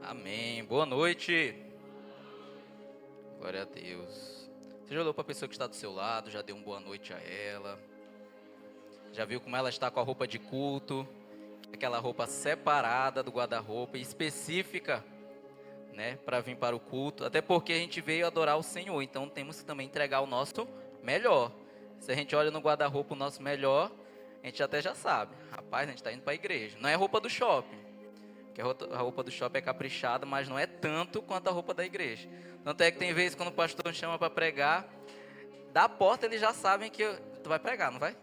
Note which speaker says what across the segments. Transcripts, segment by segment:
Speaker 1: Amém. Boa noite. Glória a Deus. Você já olhou para a pessoa que está do seu lado, já deu uma boa noite a ela? Já viu como ela está com a roupa de culto? Aquela roupa separada do guarda-roupa, específica, né, para vir para o culto. Até porque a gente veio adorar o Senhor, então temos que também entregar o nosso melhor. Se a gente olha no guarda-roupa o nosso melhor, a gente até já sabe. Rapaz, a gente está indo para a igreja. Não é roupa do shopping. Que a roupa do shopping é caprichada, mas não é tanto quanto a roupa da igreja. Tanto é que tem vezes quando o pastor chama para pregar, da porta eles já sabem que tu vai pregar, não vai?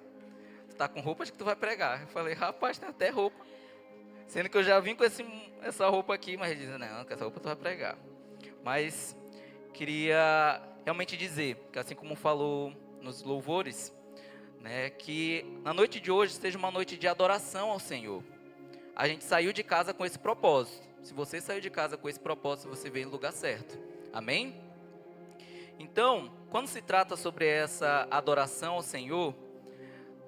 Speaker 1: Tu tá com roupa de que tu vai pregar. Eu falei, rapaz, tem até roupa. Sendo que eu já vim com essa roupa aqui, mas ele diz, não, com essa roupa tu vai pregar. Mas queria realmente dizer, que assim como falou nos louvores, né, que na noite de hoje seja uma noite de adoração ao Senhor. A gente saiu de casa com esse propósito. Se você saiu de casa com esse propósito, você veio no lugar certo. Amém? Então, quando se trata sobre essa adoração ao Senhor,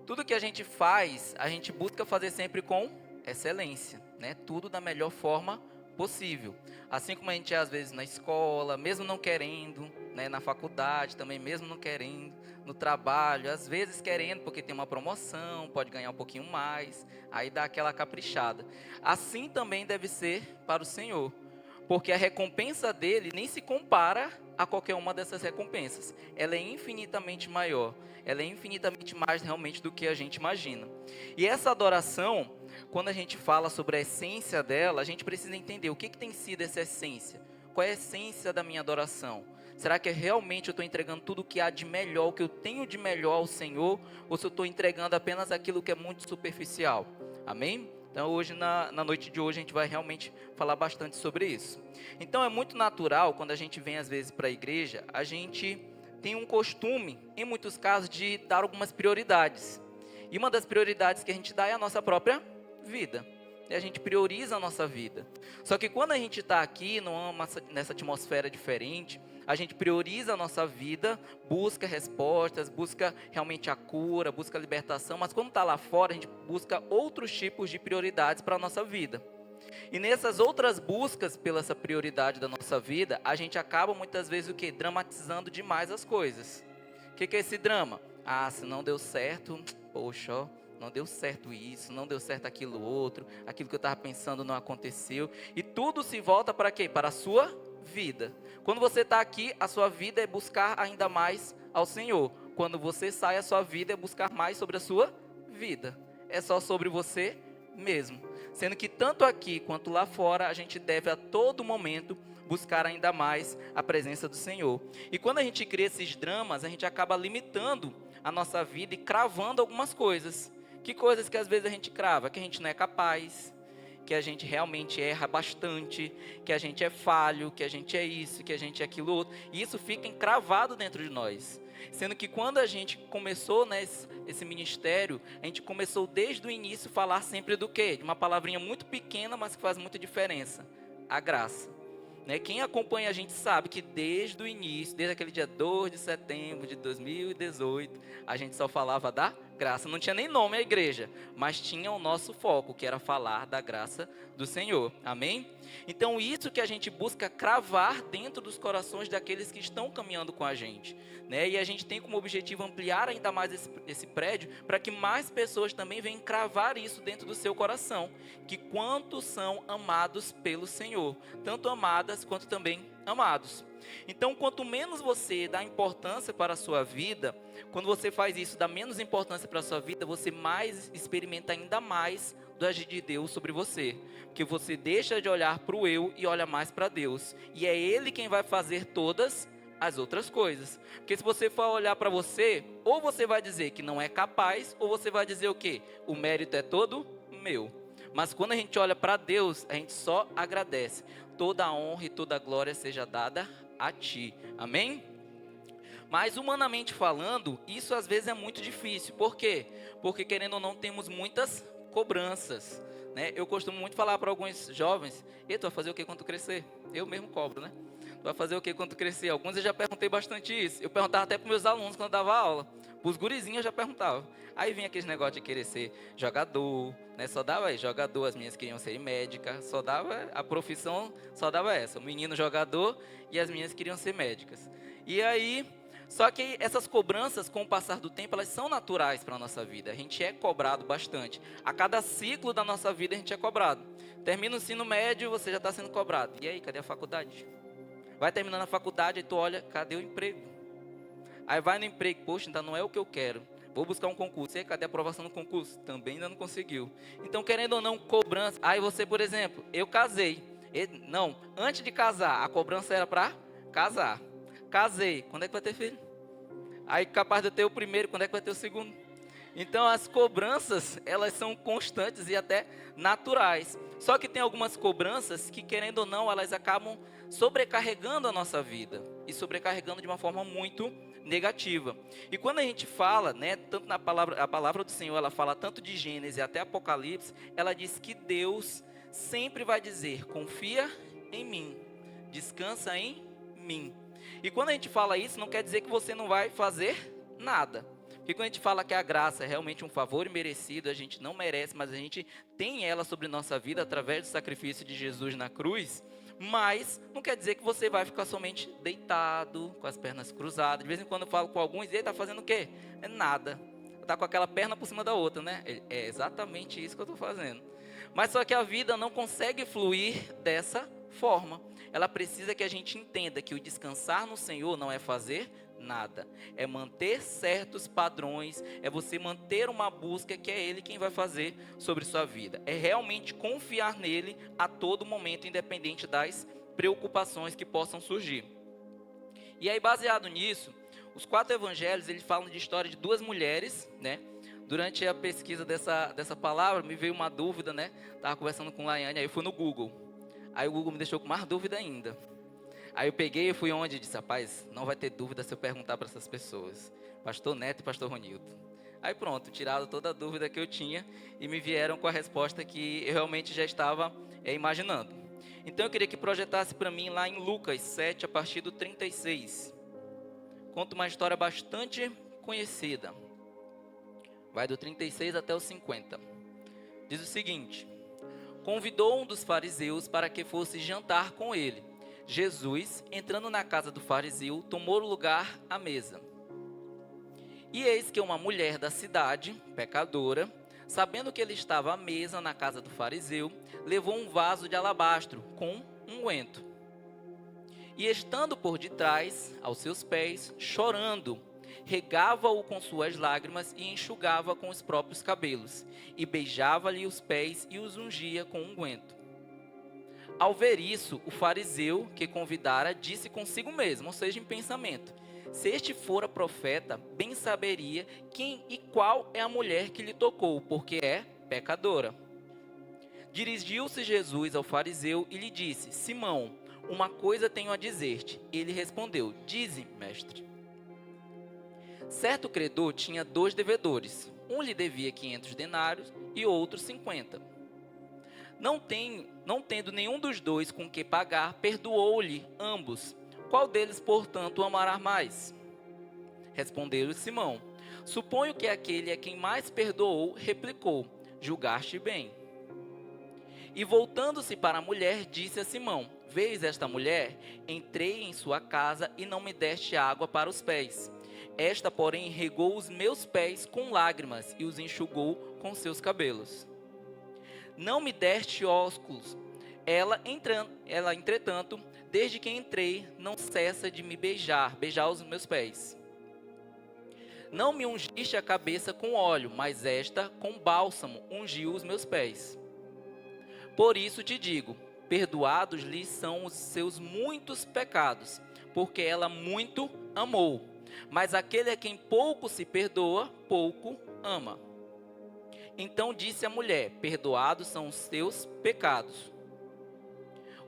Speaker 1: tudo que a gente faz, a gente busca fazer sempre com excelência, né? Tudo da melhor forma possível. Assim como a gente é às vezes na escola, mesmo não querendo, né? Na faculdade também, mesmo não querendo, no trabalho, às vezes querendo porque tem uma promoção, pode ganhar um pouquinho mais, aí dá aquela caprichada. Assim também deve ser para o Senhor, porque a recompensa dele nem se compara a qualquer uma dessas recompensas. Ela é infinitamente maior, ela é infinitamente mais realmente do que a gente imagina. E essa adoração, quando a gente fala sobre a essência dela, a gente precisa entender o que tem sido essa essência. Qual é a essência da minha adoração? Será que realmente eu estou entregando tudo o que há de melhor, o que eu tenho de melhor ao Senhor? Ou se eu estou entregando apenas aquilo que é muito superficial? Amém? Então hoje, na noite de hoje, a gente vai realmente falar bastante sobre isso. Então é muito natural, quando a gente vem às vezes para a igreja, a gente tem um costume, em muitos casos, de dar algumas prioridades. E uma das prioridades que a gente dá é a nossa própria vida. E a gente prioriza a nossa vida. Só que quando a gente está aqui, nessa atmosfera diferente, a gente prioriza a nossa vida, busca respostas, busca realmente a cura, busca a libertação, mas quando está lá fora, a gente busca outros tipos de prioridades para a nossa vida. E nessas outras buscas pela essa prioridade da nossa vida, a gente acaba muitas vezes o quê? Dramatizando demais as coisas. O que é esse drama? Ah, se não deu certo, poxa, ó, não deu certo isso, não deu certo aquilo outro, aquilo que eu estava pensando não aconteceu. E tudo se volta para quê? Para a sua vida. Quando você está aqui, a sua vida é buscar ainda mais ao Senhor. Quando você sai, a sua vida é buscar mais sobre a sua vida. É só sobre você mesmo. Sendo que tanto aqui quanto lá fora, a gente deve a todo momento buscar ainda mais a presença do Senhor. E quando a gente cria esses dramas, a gente acaba limitando a nossa vida e cravando algumas coisas. Que coisas que às vezes a gente crava? Que a gente não é capaz, que a gente realmente erra bastante, que a gente é falho, que a gente é isso, que a gente é aquilo outro. E isso fica encravado dentro de nós. Sendo que quando a gente começou, né, esse ministério, a gente começou desde o início a falar sempre do quê? De uma palavrinha muito pequena, mas que faz muita diferença. A graça. Né? Quem acompanha a gente sabe que desde o início, desde aquele dia 2 de setembro de 2018, a gente só falava da graça. Não tinha nem nome a igreja, mas tinha o nosso foco, que era falar da graça do Senhor. Amém? Então isso que a gente busca cravar dentro dos corações daqueles que estão caminhando com a gente. Né? E a gente tem como objetivo ampliar ainda mais esse prédio, para que mais pessoas também venham cravar isso dentro do seu coração. Que quantos são amados pelo Senhor, tanto amadas quanto também amados. Então, quanto menos você dá importância para a sua vida, quando você faz isso, dá menos importância para a sua vida, você mais experimenta ainda mais do agir de Deus sobre você. Porque você deixa de olhar para o eu e olha mais para Deus. E é Ele quem vai fazer todas as outras coisas. Porque se você for olhar para você, ou você vai dizer que não é capaz, ou você vai dizer o quê? O mérito é todo meu. Mas quando a gente olha para Deus, a gente só agradece. Toda a honra e toda a glória seja dada a Ti. Amém? Mas humanamente falando, isso às vezes é muito difícil. Por quê? Porque querendo ou não, temos muitas cobranças. Né? Eu costumo muito falar para alguns jovens, e tu vai fazer o que quando tu crescer? Eu mesmo cobro, né? Tu vai fazer o que quando tu crescer? Alguns eu já perguntei bastante isso. Eu perguntava até para meus alunos quando eu dava aula. Pros gurizinhos eu já perguntava. Aí vinha aqueles negócios de querer ser jogador, né? Só dava aí, jogador, as meninas queriam ser médica, só dava, a profissão só dava essa, o menino jogador e as meninas queriam ser médicas. E aí, só que essas cobranças, com o passar do tempo, elas são naturais para a nossa vida. A gente é cobrado bastante. A cada ciclo da nossa vida a gente é cobrado. Termina o ensino médio, você já está sendo cobrado. E aí, cadê a faculdade? Vai terminando a faculdade e tu olha, cadê o emprego? Aí vai no emprego, poxa, ainda não é o que eu quero. Vou buscar um concurso. E aí, cadê a aprovação no concurso? Também ainda não conseguiu. Então, querendo ou não, cobrança. Aí você, por exemplo, eu casei. Não, antes de casar, a cobrança era para casar. Casei, quando é que vai ter filho? Aí capaz de eu ter o primeiro, quando é que vai ter o segundo? Então as cobranças, elas são constantes e até naturais. Só que tem algumas cobranças que, querendo ou não, elas acabam sobrecarregando a nossa vida. E sobrecarregando de uma forma muito negativa. E quando a gente fala, né, tanto na palavra, a palavra do Senhor, ela fala tanto de Gênesis até Apocalipse, ela diz que Deus sempre vai dizer, confia em mim, descansa em mim. E quando a gente fala isso, não quer dizer que você não vai fazer nada. Porque quando a gente fala que a graça é realmente um favor imerecido, a gente não merece, mas a gente tem ela sobre nossa vida através do sacrifício de Jesus na cruz. Mas não quer dizer que você vai ficar somente deitado, com as pernas cruzadas. De vez em quando eu falo com alguns, e ele está fazendo o quê? É nada. Está com aquela perna por cima da outra, né? É exatamente isso que eu estou fazendo. Mas só que a vida não consegue fluir dessa forma. Ela precisa que a gente entenda que o descansar no Senhor não é fazer nada. É manter certos padrões, é você manter uma busca que é Ele quem vai fazer sobre sua vida. É realmente confiar nele a todo momento, independente das preocupações que possam surgir. E aí, baseado nisso, os 4 evangelhos, eles falam de história de 2 mulheres, né? Durante a pesquisa dessa palavra, me veio uma dúvida, né? Estava conversando com Laiane, aí eu fui no Google. Aí o Google me deixou com mais dúvida ainda. Aí eu peguei e fui onde e disse, rapaz, não vai ter dúvida se eu perguntar para essas pessoas. Pastor Neto e Pastor Ronildo. Aí pronto, tiraram toda a dúvida que eu tinha e me vieram com a resposta que eu realmente já estava imaginando. Então eu queria que projetasse para mim lá em Lucas 7, a partir do 36. Conta uma história bastante conhecida. Vai do 36 até o 50. Diz o seguinte: convidou um dos fariseus para que fosse jantar com ele. Jesus, entrando na casa do fariseu, tomou lugar à mesa. E eis que uma mulher da cidade, pecadora, sabendo que ele estava à mesa na casa do fariseu, levou um vaso de alabastro com unguento. E estando por detrás, aos seus pés, chorando, regava-o com suas lágrimas e enxugava com os próprios cabelos, e beijava-lhe os pés e os ungia com unguento. Ao ver isso, o fariseu que convidara disse consigo mesmo, ou seja, em pensamento: se este fora profeta, bem saberia quem e qual é a mulher que lhe tocou, porque é pecadora. Dirigiu-se Jesus ao fariseu e lhe disse: Simão, uma coisa tenho a dizer-te. Ele respondeu: dize, mestre. Certo credor tinha 2 devedores. Um lhe devia 500 denários e outro 50. Não tendo nenhum dos 2 com que pagar, perdoou-lhe ambos. Qual deles, portanto, o amará mais? Respondeu-lhe Simão: suponho que aquele a quem mais perdoou, replicou: julgaste bem. E voltando-se para a mulher, disse a Simão: vês esta mulher? Entrei em sua casa e não me deste água para os pés. Esta, porém, regou os meus pés com lágrimas e os enxugou com seus cabelos. Não me deste ósculos. Ela, entretanto, desde que entrei, não cessa de me beijar os meus pés. Não me ungiste a cabeça com óleo, mas esta, com bálsamo, ungiu os meus pés. Por isso te digo, perdoados lhe são os seus muitos pecados, porque ela muito amou. Mas aquele a quem pouco se perdoa, pouco ama. Então disse a mulher: perdoados são os teus pecados.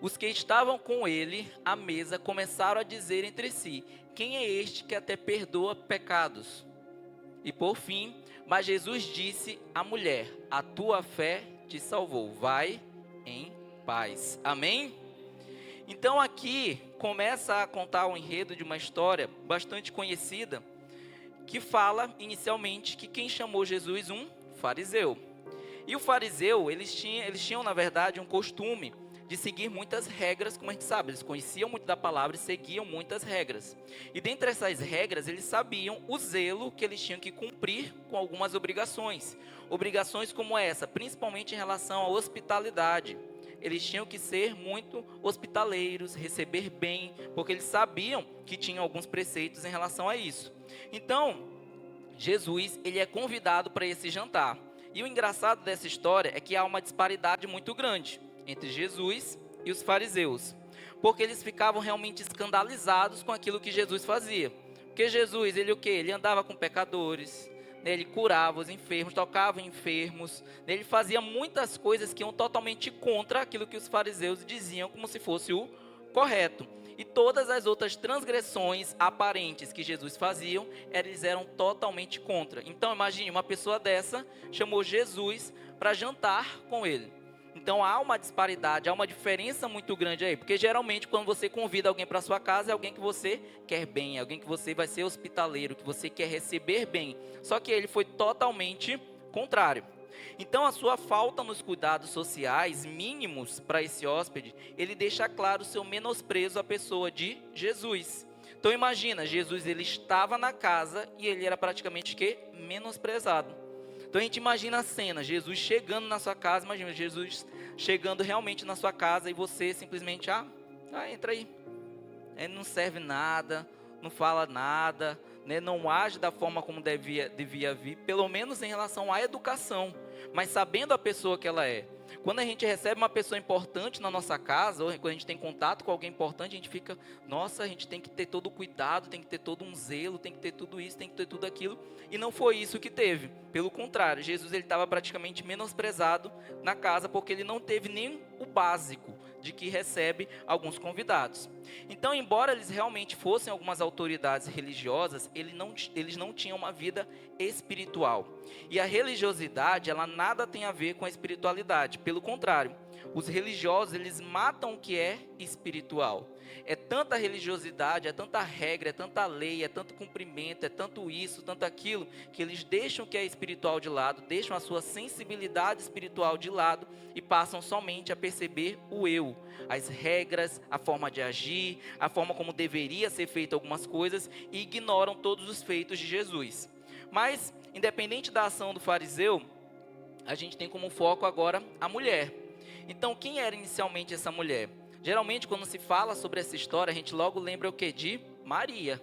Speaker 1: Os que estavam com ele à mesa começaram a dizer entre si: quem é este que até perdoa pecados? E por fim, mas Jesus disse à mulher: a tua fé te salvou, vai em paz. Amém? Então aqui começa a contar o enredo de uma história bastante conhecida, que fala inicialmente que quem chamou Jesus um fariseu. E o fariseu, eles tinham na verdade um costume de seguir muitas regras, como a gente sabe, eles conheciam muito da palavra e seguiam muitas regras. E dentre essas regras, eles sabiam o zelo que eles tinham que cumprir com algumas obrigações. Obrigações como essa, principalmente em relação à hospitalidade. Eles tinham que ser muito hospitaleiros, receber bem, porque eles sabiam que tinham alguns preceitos em relação a isso. Então, Jesus, ele é convidado para esse jantar. E o engraçado dessa história é que há uma disparidade muito grande entre Jesus e os fariseus, porque eles ficavam realmente escandalizados com aquilo que Jesus fazia. Porque Jesus, ele o quê? Ele andava com pecadores, né? Ele curava os enfermos, tocava em enfermos, né? Ele fazia muitas coisas que iam totalmente contra aquilo que os fariseus diziam como se fosse o correto. E todas as outras transgressões aparentes que Jesus fazia, eles eram totalmente contra. Então imagine, uma pessoa dessa chamou Jesus para jantar com ele. Então há uma disparidade, há uma diferença muito grande aí. Porque geralmente quando você convida alguém para sua casa, é alguém que você quer bem, é alguém que você vai ser hospitaleiro, que você quer receber bem. Só que ele foi totalmente contrário. Então a sua falta nos cuidados sociais mínimos para esse hóspede, ele deixa claro o seu menosprezo à pessoa de Jesus. Então imagina, Jesus ele estava na casa e ele era praticamente que menosprezado. Então a gente imagina a cena, Jesus chegando na sua casa, imagina Jesus chegando realmente na sua casa e você simplesmente, entra aí. Ele não serve nada, não fala nada, né, não age da forma como devia vir, pelo menos em relação à educação, mas sabendo a pessoa que ela é. Quando a gente recebe uma pessoa importante na nossa casa, ou quando a gente tem contato com alguém importante, a gente fica, nossa, a gente tem que ter todo o cuidado, tem que ter todo um zelo, tem que ter tudo isso, tem que ter tudo aquilo. E não foi isso que teve. Pelo contrário, Jesus ele estava praticamente menosprezado na casa, porque ele não teve nem o básico de que recebe alguns convidados. Então, embora eles realmente fossem algumas autoridades religiosas, eles não tinham uma vida espiritual. E a religiosidade, ela nada tem a ver com a espiritualidade. Pelo contrário, os religiosos, eles matam o que é espiritual. É tanta religiosidade, é tanta regra, é tanta lei, é tanto cumprimento, é tanto isso, tanto aquilo, que eles deixam o que é espiritual de lado, deixam a sua sensibilidade espiritual de lado e passam somente a perceber o eu, as regras, a forma de agir, a forma como deveria ser feita algumas coisas e ignoram todos os feitos de Jesus. Mas, independente da ação do fariseu, a gente tem como foco agora a mulher. Então, quem era inicialmente essa mulher? Geralmente, quando se fala sobre essa história, a gente logo lembra o quê? De Maria.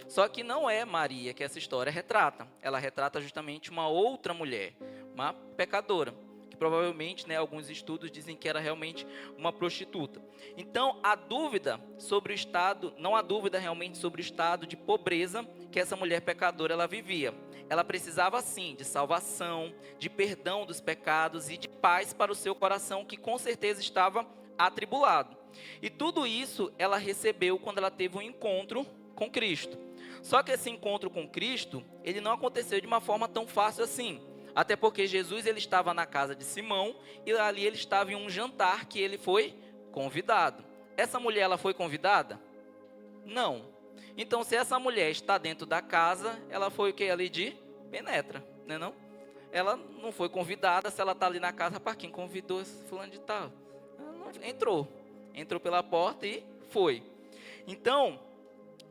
Speaker 1: Só que não é Maria que essa história retrata. Ela retrata justamente uma outra mulher, uma pecadora, que provavelmente, né, alguns estudos dizem que era realmente uma prostituta. Então, a dúvida sobre o estado, não há dúvida realmente sobre o estado de pobreza que essa mulher pecadora ela vivia. Ela precisava sim de salvação, de perdão dos pecados e de paz para o seu coração, que com certeza estava atribulado. E tudo isso ela recebeu quando ela teve um encontro com Cristo. Só que esse encontro com Cristo, ele não aconteceu de uma forma tão fácil assim. Até porque Jesus ele estava na casa de Simão e ali ele estava em um jantar que ele foi convidado. Essa mulher ela foi convidada? Não. Então se essa mulher está dentro da casa, ela foi o que ali de penetra, né não? Ela não foi convidada, se ela está ali na casa, para quem convidou esse fulano de tal? Entrou pela porta e foi. Então,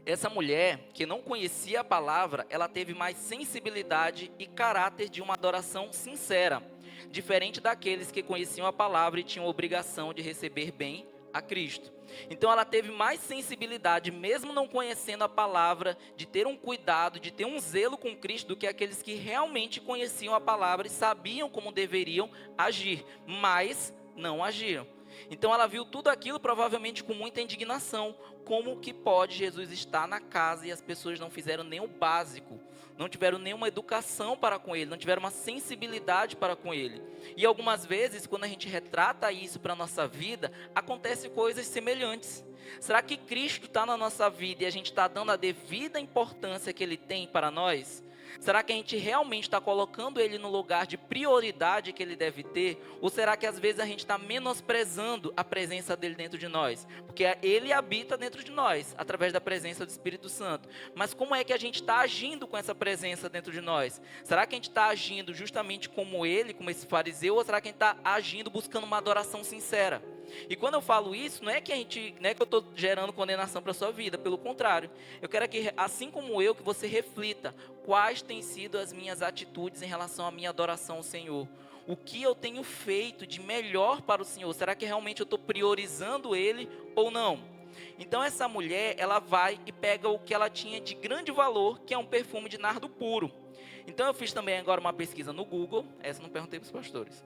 Speaker 1: essa mulher que não conhecia a palavra, ela teve mais sensibilidade e caráter de uma adoração sincera, diferente daqueles que conheciam a palavra e tinham a obrigação de receber bem a Cristo. Então ela teve mais sensibilidade, mesmo não conhecendo a palavra, de ter um cuidado, de ter um zelo com Cristo, do que aqueles que realmente conheciam a palavra e sabiam como deveriam agir, mas não agiram. Então ela viu tudo aquilo provavelmente com muita indignação. Como que pode Jesus estar na casa e as pessoas não fizeram nem o básico? Não tiveram nenhuma educação para com ele, não tiveram uma sensibilidade para com ele. E algumas vezes, quando a gente retrata isso para a nossa vida, acontecem coisas semelhantes. Será que Cristo está na nossa vida e a gente está dando a devida importância que ele tem para nós? Será que a gente realmente está colocando ele no lugar de prioridade que ele deve ter? Ou será que às vezes a gente está menosprezando a presença dele dentro de nós? Porque ele habita dentro de nós, através da presença do Espírito Santo. Mas como é que a gente está agindo com essa presença dentro de nós? Será que a gente está agindo justamente como ele, como esse fariseu? Ou será que a gente está agindo buscando uma adoração sincera? E quando eu falo isso, não é que eu estou gerando condenação para a sua vida, pelo contrário. Eu quero que, assim como eu, que você reflita quais têm sido as minhas atitudes em relação à minha adoração ao Senhor. O que eu tenho feito de melhor para o Senhor? Será que realmente eu estou priorizando Ele ou não? Então essa mulher, ela vai e pega o que ela tinha de grande valor, que é um perfume de nardo puro. Então eu fiz também agora uma pesquisa no Google, essa eu não perguntei para os pastores.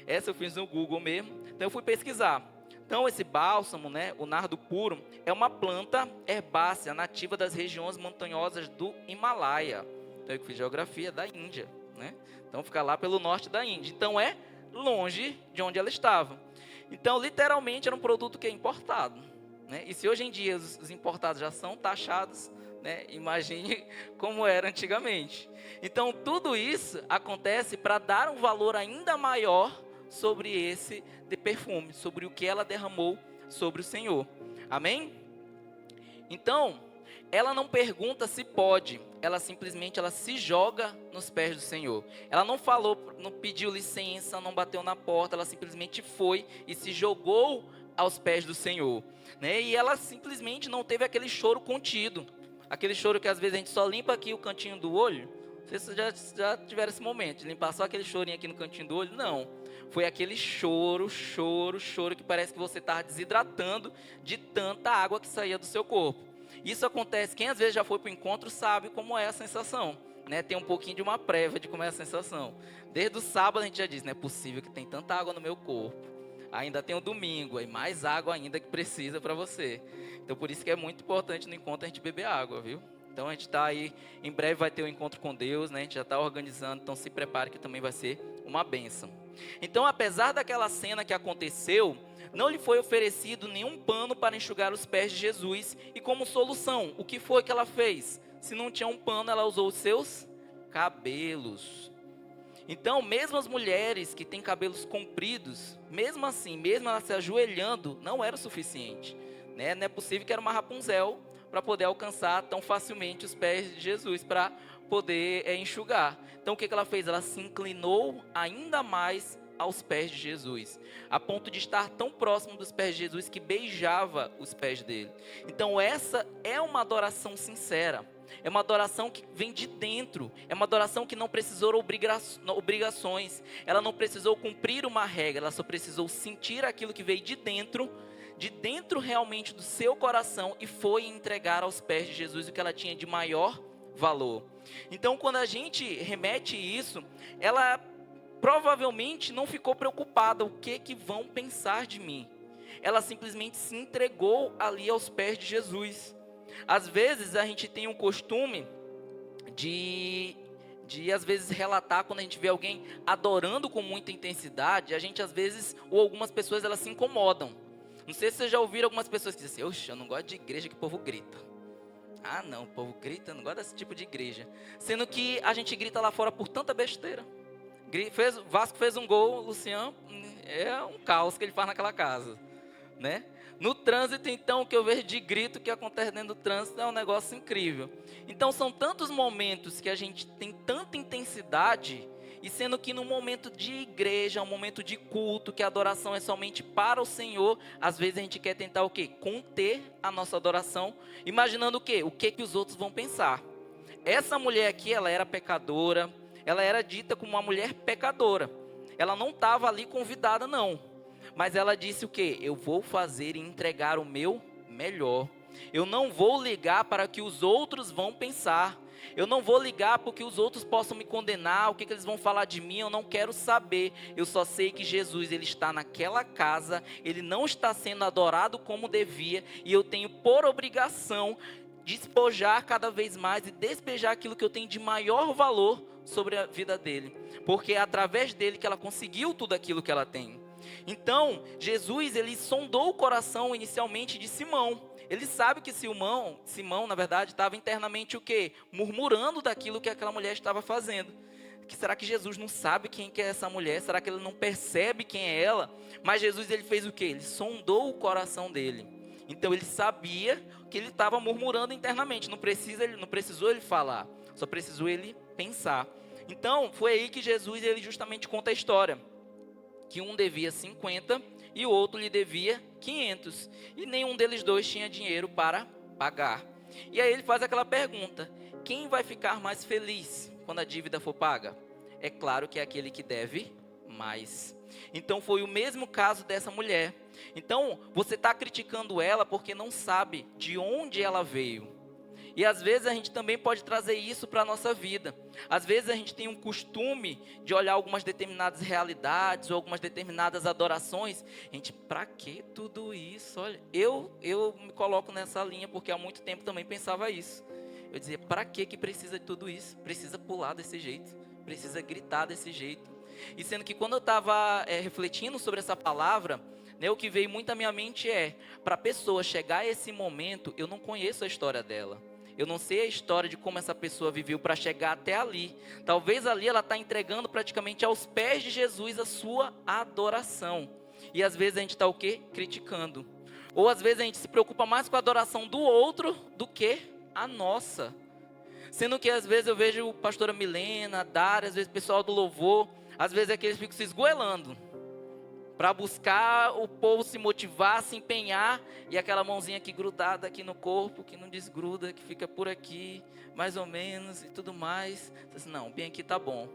Speaker 1: Essa eu fiz no Google mesmo, então eu fui pesquisar. Então esse bálsamo, o nardo puro, é uma planta herbácea nativa das regiões montanhosas do Himalaia. Então eu fiz geografia da Índia, Então fica lá pelo norte da Índia. Então é longe de onde ela estava. Então literalmente era um produto que é importado, E se hoje em dia os importados já são taxados, imagine como era antigamente. Então tudo isso acontece para dar um valor ainda maior sobre esse perfume, sobre o que ela derramou sobre o Senhor. Amém? Então, ela não pergunta se pode, ela simplesmente se joga nos pés do Senhor. Ela não falou, não pediu licença, não bateu na porta, ela simplesmente foi e se jogou aos pés do Senhor. E ela simplesmente não teve aquele choro contido. Aquele choro que às vezes a gente só limpa aqui o cantinho do olho. Não sei se vocês já tiveram esse momento, de limpar só aquele chorinho aqui no cantinho do olho. Não. Foi aquele choro que parece que você está desidratando de tanta água que saía do seu corpo. Isso acontece, quem às vezes já foi para o encontro sabe como é a sensação. Tem um pouquinho de uma prévia de como é a sensação. Desde o sábado a gente já diz, não é possível que tem tanta água no meu corpo. Ainda tem o domingo, aí mais água ainda que precisa para você. Então por isso que é muito importante no encontro a gente beber água, viu? Então a gente está aí, em breve vai ter um encontro com Deus, A gente já está organizando, então se prepare que também vai ser uma bênção. Então apesar daquela cena que aconteceu, não lhe foi oferecido nenhum pano para enxugar os pés de Jesus. E como solução, o que foi que ela fez? Se não tinha um pano, ela usou os seus cabelos. Então, mesmo as mulheres que têm cabelos compridos, mesmo assim, mesmo ela se ajoelhando, não era o suficiente. Não é possível que era uma Rapunzel para poder alcançar tão facilmente os pés de Jesus, para poder enxugar. Então o que ela fez? Ela se inclinou ainda mais aos pés de Jesus, a ponto de estar tão próximo dos pés de Jesus que beijava os pés dele. Então essa é uma adoração sincera, é uma adoração que vem de dentro, é uma adoração que não precisou obrigações, ela não precisou cumprir uma regra, ela só precisou sentir aquilo que veio de dentro realmente do seu coração, e foi entregar aos pés de Jesus o que ela tinha de maior valor. Então quando a gente remete isso, ela provavelmente não ficou preocupada, o que vão pensar de mim? Ela simplesmente se entregou ali aos pés de Jesus. Às vezes a gente tem um costume de às vezes relatar, quando a gente vê alguém adorando com muita intensidade, a gente às vezes, ou algumas pessoas, elas se incomodam. Não sei se vocês já ouviram algumas pessoas que dizem assim, oxe, eu não gosto de igreja que o povo grita. Ah não, o povo grita, eu não gosto desse tipo de igreja. Sendo que a gente grita lá fora por tanta besteira. Vasco fez um gol, Luciano, é um caos que ele faz naquela casa, No trânsito, então, o que eu vejo de grito que acontece dentro do trânsito é um negócio incrível. Então são tantos momentos que a gente tem tanta intensidade, e sendo que no momento de igreja, um momento de culto, que a adoração é somente para o Senhor, às vezes a gente quer tentar o quê? Conter a nossa adoração, imaginando o quê? O que os outros vão pensar. Essa mulher aqui, ela era pecadora, ela era dita como uma mulher pecadora. Ela não estava ali convidada, não. Mas ela disse o quê? Eu vou fazer e entregar o meu melhor. Eu não vou ligar para o que os outros vão pensar. Eu não vou ligar porque os outros possam me condenar, o que eles vão falar de mim, eu não quero saber. Eu só sei que Jesus, ele está naquela casa, ele não está sendo adorado como devia, e eu tenho por obrigação despojar cada vez mais e despejar aquilo que eu tenho de maior valor sobre a vida dele. Porque é através dele que ela conseguiu tudo aquilo que ela tem. Então, Jesus, ele sondou o coração inicialmente de Simão. Ele sabe que Simão, na verdade, estava internamente o quê? Murmurando daquilo que aquela mulher estava fazendo. Será que Jesus não sabe quem que é essa mulher? Será que ele não percebe quem é ela? Mas Jesus, ele fez o quê? Ele sondou o coração dele. Então ele sabia que ele estava murmurando internamente. Não precisou ele falar, só precisou ele pensar. Então foi aí que Jesus, ele justamente conta a história. Que um devia 50 e o outro lhe devia 500. E nenhum deles dois tinha dinheiro para pagar. E aí ele faz aquela pergunta: quem vai ficar mais feliz quando a dívida for paga? É claro que é aquele que deve mais. Então foi o mesmo caso dessa mulher. Então você está criticando ela porque não sabe de onde ela veio. E às vezes a gente também pode trazer isso para a nossa vida. Às vezes a gente tem um costume de olhar algumas determinadas realidades ou algumas determinadas adorações. A gente, para que tudo isso? Olha, eu me coloco nessa linha porque há muito tempo também pensava isso. Eu dizia, para que precisa de tudo isso? Precisa pular desse jeito, precisa gritar desse jeito. E sendo que quando eu estava refletindo sobre essa palavra, né, o que veio muito à minha mente é, para a pessoa chegar a esse momento, eu não conheço a história dela. Eu não sei a história de como essa pessoa viveu para chegar até ali. Talvez ali ela está entregando praticamente aos pés de Jesus a sua adoração. E às vezes a gente está o quê? Criticando. Ou às vezes a gente se preocupa mais com a adoração do outro do que a nossa. Sendo que às vezes eu vejo a pastora Milena, a Dária, às vezes o pessoal do louvor, às vezes é que eles ficam se esgoelando para buscar o povo se motivar, se empenhar, e aquela mãozinha aqui grudada aqui no corpo, que não desgruda, que fica por aqui, mais ou menos, e tudo mais. Não, bem aqui tá bom.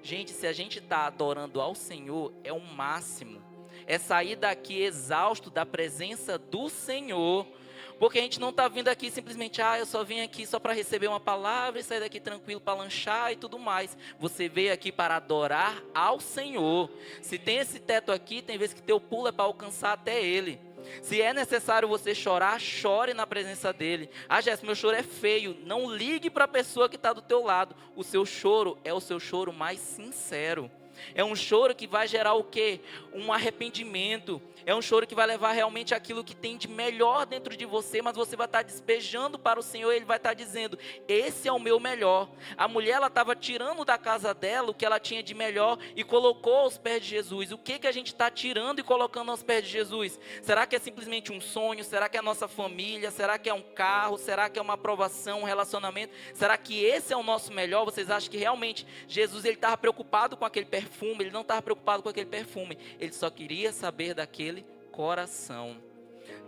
Speaker 1: Gente, se a gente está adorando ao Senhor, é o máximo. É sair daqui exausto da presença do Senhor. Porque a gente não está vindo aqui simplesmente, eu só vim aqui só para receber uma palavra e sair daqui tranquilo para lanchar e tudo mais. Você veio aqui para adorar ao Senhor. Se tem esse teto aqui, tem vezes que teu pulo é para alcançar até Ele. Se é necessário você chorar, chore na presença dEle. Jéssica, meu choro é feio. Não ligue para a pessoa que está do teu lado. O seu choro é o seu choro mais sincero. É um choro que vai gerar o quê? Um arrependimento. É um choro que vai levar realmente aquilo que tem de melhor dentro de você, mas você vai estar despejando para o Senhor, Ele vai estar dizendo, esse é o meu melhor. A mulher, ela estava tirando da casa dela o que ela tinha de melhor e colocou aos pés de Jesus. O que a gente está tirando e colocando aos pés de Jesus? Será que é simplesmente um sonho? Será que é a nossa família? Será que é um carro? Será que é uma aprovação, um relacionamento? Será que esse é o nosso melhor? Vocês acham que realmente Jesus, ele estava preocupado com aquele perfume? Ele não estava preocupado com aquele perfume. Ele só queria saber daquele coração.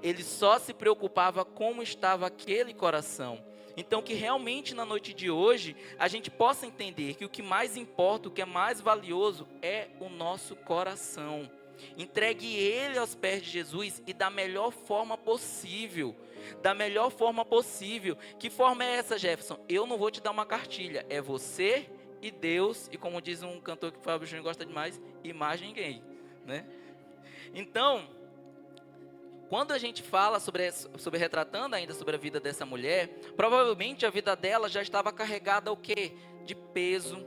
Speaker 1: Ele só se preocupava como estava aquele coração. Então que realmente na noite de hoje a gente possa entender que o que mais importa, o que é mais valioso é o nosso coração. Entregue ele aos pés de Jesus e da melhor forma possível. Da melhor forma possível. Que forma é essa, Jefferson? Eu não vou te dar uma cartilha, é você e Deus, e como diz um cantor que o Fábio Júnior gosta demais, e mais ninguém, né? Então, quando a gente fala sobre retratando ainda sobre a vida dessa mulher, provavelmente a vida dela já estava carregada o quê? De peso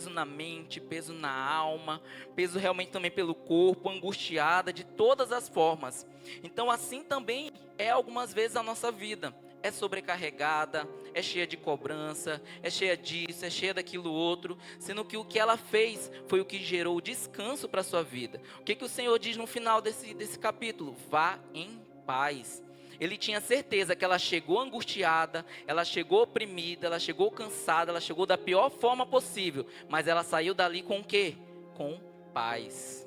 Speaker 1: na mente, peso na alma, peso realmente também pelo corpo, angustiada de todas as formas. Então assim também é algumas vezes a nossa vida. É sobrecarregada, é cheia de cobrança, é cheia disso, é cheia daquilo outro, sendo que o que ela fez foi o que gerou descanso para a sua vida. O que o Senhor diz no final desse capítulo? Vá em paz. Ele tinha certeza que ela chegou angustiada, ela chegou oprimida, ela chegou cansada, ela chegou da pior forma possível, mas ela saiu dali com o quê? Com paz.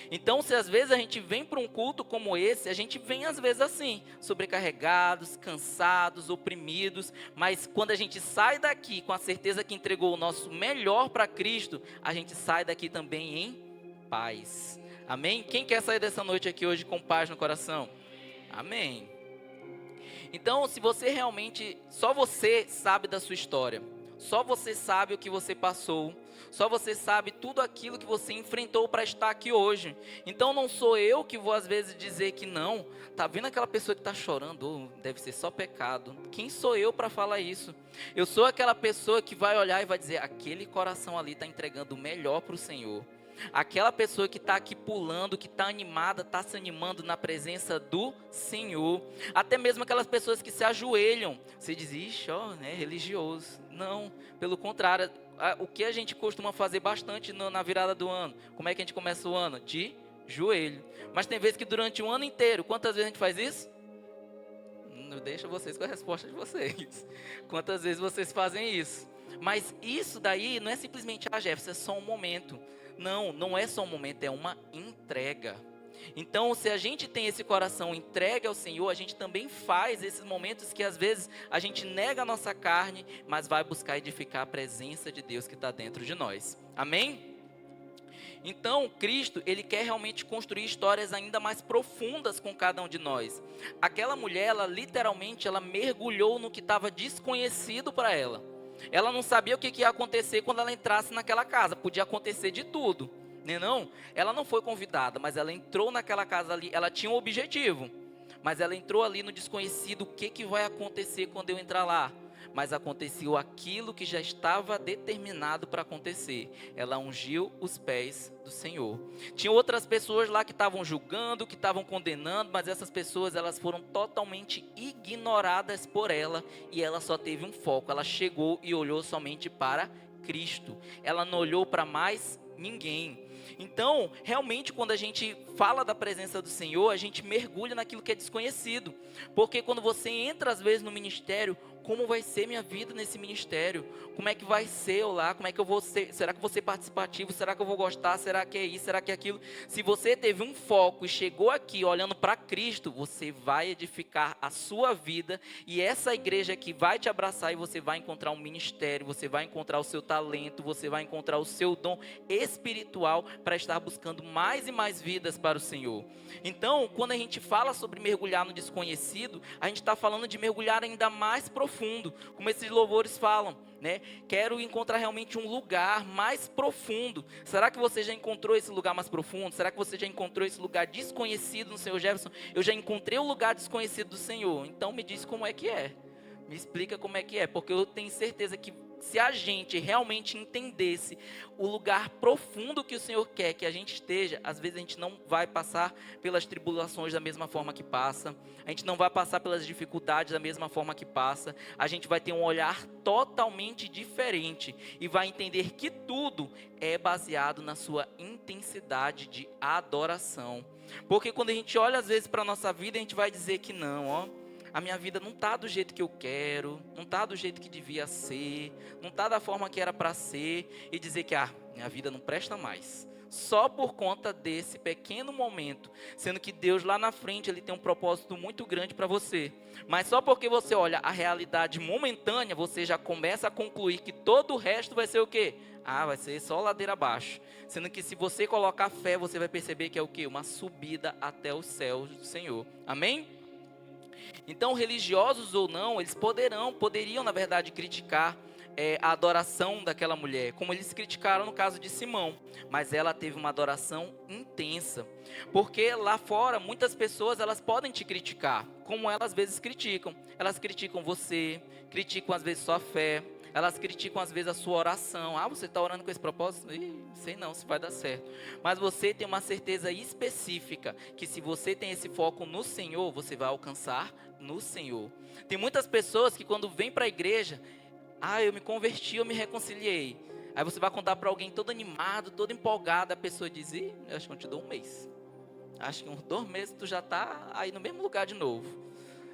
Speaker 1: Então, se às vezes a gente vem para um culto como esse, a gente vem às vezes assim, sobrecarregados, cansados, oprimidos, mas quando a gente sai daqui com a certeza que entregou o nosso melhor para Cristo, a gente sai daqui também em paz. Amém? Quem quer sair dessa noite aqui hoje com paz no coração? Amém. Então, se você realmente, só você sabe da sua história, só você sabe o que você passou, só você sabe tudo aquilo que você enfrentou para estar aqui hoje. Então não sou eu que vou às vezes dizer que não. Tá vendo aquela pessoa que está chorando? Deve ser só pecado. Quem sou eu para falar isso? Eu sou aquela pessoa que vai olhar e vai dizer, aquele coração ali está entregando o melhor para o Senhor. Aquela pessoa que está aqui pulando, que está animada, está se animando na presença do Senhor. Até mesmo aquelas pessoas que se ajoelham. Você diz, ixi, ó, né, religioso. Não, pelo contrário. O que a gente costuma fazer bastante na virada do ano? Como é que a gente começa o ano? De joelho. Mas tem vezes que durante o ano inteiro, quantas vezes a gente faz isso? Não deixa vocês com a resposta de vocês. Quantas vezes vocês fazem isso? Mas isso daí não é simplesmente, Jefferson, é só um momento. Não, não é só um momento, é uma entrega. Então, se a gente tem esse coração entregue ao Senhor, a gente também faz esses momentos que às vezes a gente nega a nossa carne, mas vai buscar edificar a presença de Deus que está dentro de nós. Amém? Então, Cristo, Ele quer realmente construir histórias ainda mais profundas com cada um de nós. Aquela mulher, ela literalmente, ela mergulhou no que estava desconhecido para ela. Ela não sabia o que ia acontecer quando ela entrasse naquela casa. Podia acontecer de tudo, né não? Ela não foi convidada, mas ela entrou naquela casa ali. Ela tinha um objetivo, mas ela entrou ali no desconhecido. O que vai acontecer quando eu entrar lá? Mas aconteceu aquilo que já estava determinado para acontecer. Ela ungiu os pés do Senhor. Tinha outras pessoas lá que estavam julgando, que estavam condenando, mas essas pessoas, elas foram totalmente ignoradas por ela, e ela só teve um foco. Ela chegou e olhou somente para Cristo. Ela não olhou para mais ninguém. Então, realmente, quando a gente fala da presença do Senhor, a gente mergulha naquilo que é desconhecido. Porque quando você entra, às vezes, no ministério, como vai ser minha vida nesse ministério? Como é que vai ser eu lá? Como é que eu vou ser? Será que eu vou ser participativo? Será que eu vou gostar? Será que é isso? Será que é aquilo? Se você teve um foco e chegou aqui olhando para Cristo, você vai edificar a sua vida, e essa igreja aqui vai te abraçar, e você vai encontrar um ministério, você vai encontrar o seu talento, você vai encontrar o seu dom espiritual para estar buscando mais e mais vidas para o Senhor. Então, quando a gente fala sobre mergulhar no desconhecido, a gente está falando de mergulhar ainda mais profundo, como esses louvores falam, né? Quero encontrar realmente um lugar mais profundo. Será que você já encontrou esse lugar mais profundo? Será que você já encontrou esse lugar desconhecido no Senhor? Jefferson, eu já encontrei o lugar desconhecido do Senhor. Então me diz como é que é. Me explica como é que é, porque eu tenho certeza que se a gente realmente entendesse o lugar profundo que o Senhor quer que a gente esteja, às vezes a gente não vai passar pelas tribulações da mesma forma que passa, a gente não vai passar pelas dificuldades da mesma forma que passa, a gente vai ter um olhar totalmente diferente e vai entender que tudo é baseado na sua intensidade de adoração. Porque quando a gente olha às vezes para a nossa vida, a gente vai dizer que não, ó, a minha vida não está do jeito que eu quero, não está do jeito que devia ser, não está da forma que era para ser, e dizer que minha vida não presta mais, só por conta desse pequeno momento, sendo que Deus lá na frente, Ele tem um propósito muito grande para você, mas só porque você olha a realidade momentânea, você já começa a concluir que todo o resto vai ser o quê? Vai ser só ladeira abaixo, sendo que se você colocar fé, você vai perceber que é o quê? Uma subida até os céus do Senhor, amém? Então, religiosos ou não, eles poderiam, na verdade, criticar a adoração daquela mulher, como eles criticaram no caso de Simão, mas ela teve uma adoração intensa, porque lá fora, muitas pessoas, elas podem te criticar, como elas às vezes criticam. Elas criticam você, criticam às vezes sua fé, elas criticam às vezes a sua oração. Você está orando com esse propósito? Sei não se vai dar certo. Mas você tem uma certeza específica, que se você tem esse foco no Senhor, você vai alcançar no Senhor. Tem muitas pessoas que quando vêm para a igreja, eu me converti, eu me reconciliei. Aí você vai contar para alguém todo animado, todo empolgado, a pessoa diz, eu acho que eu te dou um mês. Acho que uns 2 meses tu já está aí no mesmo lugar de novo.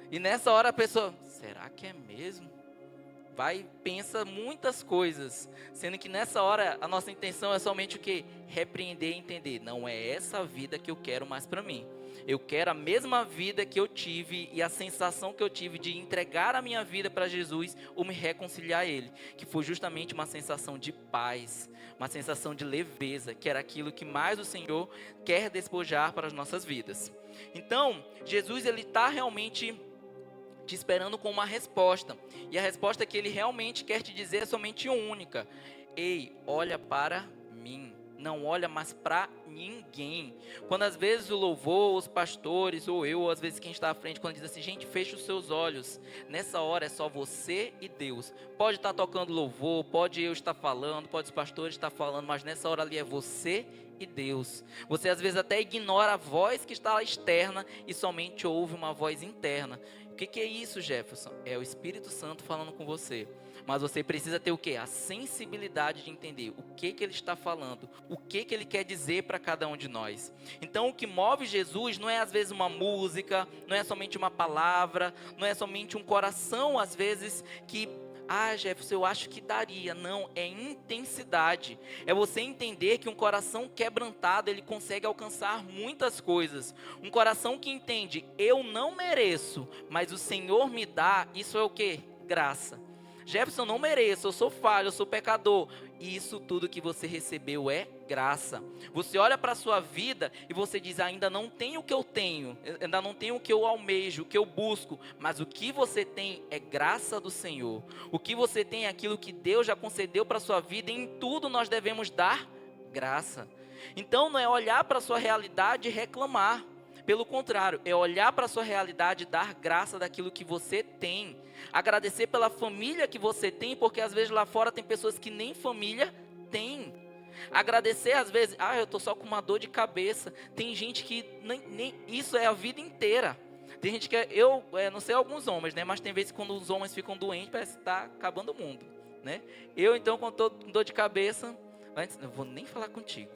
Speaker 1: E nessa hora a pessoa, será que é mesmo? Vai, pensa muitas coisas, sendo que nessa hora a nossa intenção é somente o quê? Repreender e entender, não é essa vida que eu quero mais para mim. Eu quero a mesma vida que eu tive e a sensação que eu tive de entregar a minha vida para Jesus ou me reconciliar a Ele, que foi justamente uma sensação de paz, uma sensação de leveza, que era aquilo que mais o Senhor quer despojar para as nossas vidas. Então, Jesus, Ele está realmente te esperando com uma resposta, e a resposta que Ele realmente quer te dizer é somente única: ei, olha para mim, não olha mais para ninguém. Quando às vezes o louvor, os pastores, ou eu, ou às vezes quem está à frente, quando diz assim, gente, fecha os seus olhos, nessa hora é só você e Deus. Pode estar tocando louvor, pode eu estar falando, pode os pastores estar falando, mas nessa hora ali é você e Deus. Você às vezes até ignora a voz que está externa e somente ouve uma voz interna. O que é isso, Jefferson? É o Espírito Santo falando com você. Mas você precisa ter o quê? A sensibilidade de entender o que ele está falando, o que ele quer dizer para cada um de nós. Então, o que move Jesus não é às vezes uma música, não é somente uma palavra, não é somente um coração, às vezes, que... Jefferson, eu acho que daria. Não, é intensidade. É você entender que um coração quebrantado, ele consegue alcançar muitas coisas. Um coração que entende, eu não mereço, mas o Senhor me dá, isso é o quê? Graça. Jefferson, eu não mereço, eu sou falho, eu sou pecador. Isso tudo que você recebeu é graça. Você olha para a sua vida e você diz, ainda não tenho o que eu tenho, ainda não tenho o que eu almejo, o que eu busco, mas o que você tem é graça do Senhor. O que você tem é aquilo que Deus já concedeu para a sua vida, e em tudo nós devemos dar graça. Então não é olhar para a sua realidade e reclamar. Pelo contrário, é olhar para a sua realidade e dar graça daquilo que você tem. Agradecer pela família que você tem, porque às vezes lá fora tem pessoas que nem família têm. Agradecer às vezes, eu estou só com uma dor de cabeça. Tem gente que nem isso é a vida inteira. Tem gente que, eu não sei alguns homens, né? Mas tem vezes que quando os homens ficam doentes, parece que está acabando o mundo, né? Eu então, quando estou com dor de cabeça, eu vou nem falar contigo.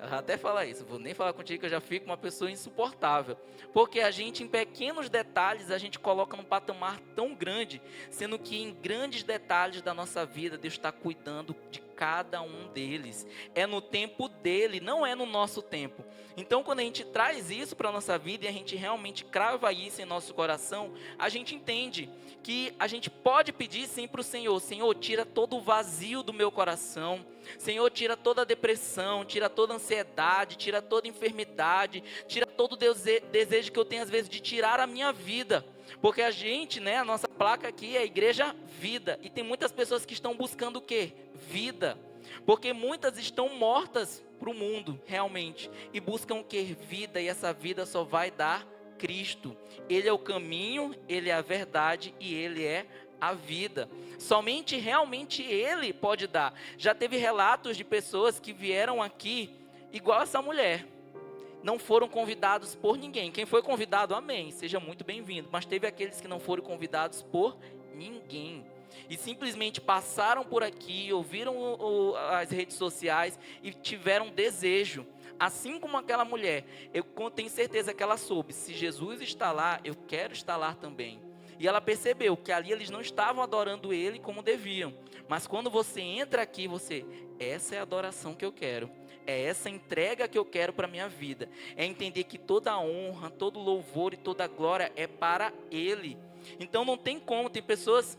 Speaker 1: Até falar isso, vou nem falar contigo que eu já fico uma pessoa insuportável. Porque a gente, em pequenos detalhes, a gente coloca num patamar tão grande, sendo que em grandes detalhes da nossa vida, Deus está cuidando de cada um deles. É no tempo dele, não é no nosso tempo. Então, quando a gente traz isso para a nossa vida e a gente realmente crava isso em nosso coração, a gente entende que a gente pode pedir sim para o Senhor. Senhor, tira todo o vazio do meu coração. Senhor, tira toda a depressão, tira toda a ansiedade, tira toda a enfermidade, tira todo o desejo que eu tenho às vezes de tirar a minha vida. Porque a gente, a nossa placa aqui é a igreja vida. E tem muitas pessoas que estão buscando o quê? Vida. Porque muitas estão mortas para o mundo, realmente. E buscam o quê? Vida. E essa vida só vai dar Cristo. Ele é o caminho, Ele é a verdade e Ele é a vida. Somente realmente Ele pode dar. Já teve relatos de pessoas que vieram aqui igual essa mulher. Não foram convidados por ninguém. Quem foi convidado, amém, seja muito bem-vindo. Mas teve aqueles que não foram convidados por ninguém. E simplesmente passaram por aqui, ouviram as redes sociais e tiveram desejo. Assim como aquela mulher, eu tenho certeza que ela soube, se Jesus está lá, eu quero estar lá também. E ela percebeu que ali eles não estavam adorando Ele como deviam. Mas quando você entra aqui, essa é a adoração que eu quero. É essa entrega que eu quero para a minha vida. É entender que toda a honra, todo louvor e toda a glória é para Ele. Então não tem como, tem pessoas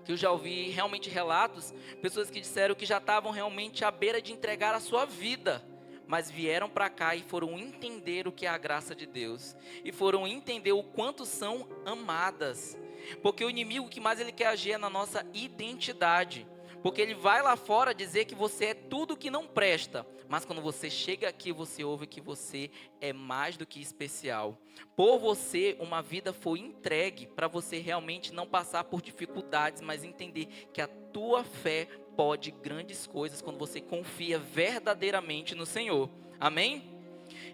Speaker 1: que eu já ouvi realmente relatos, pessoas que disseram que já estavam realmente à beira de entregar a sua vida, mas vieram para cá e foram entender o que é a graça de Deus, e foram entender o quanto são amadas, porque o inimigo que mais ele quer agir é na nossa identidade, porque ele vai lá fora dizer que você é tudo que não presta, mas quando você chega aqui, você ouve que você é mais do que especial. Por você, uma vida foi entregue para você realmente não passar por dificuldades, mas entender que a tua fé pode grandes coisas quando você confia verdadeiramente no Senhor. Amém?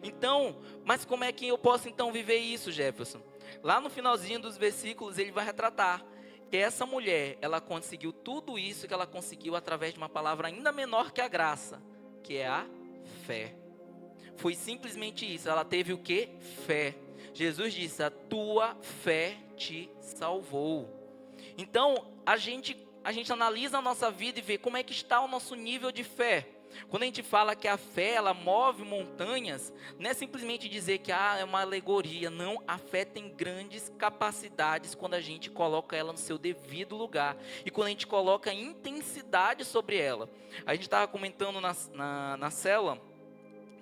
Speaker 1: Então, mas como é que eu posso então viver isso, Jefferson? Lá no finalzinho dos versículos ele vai retratar que essa mulher, ela conseguiu tudo isso que ela conseguiu através de uma palavra ainda menor que a graça, que é a fé. Foi simplesmente isso, ela teve o que? Fé. Jesus disse, a tua fé te salvou. Então, a gente analisa a nossa vida e vê como é que está o nosso nível de fé. Quando a gente fala que a fé, ela move montanhas, não é simplesmente dizer que é uma alegoria. Não, a fé tem grandes capacidades quando a gente coloca ela no seu devido lugar. E quando a gente coloca intensidade sobre ela. A gente estava comentando na célula,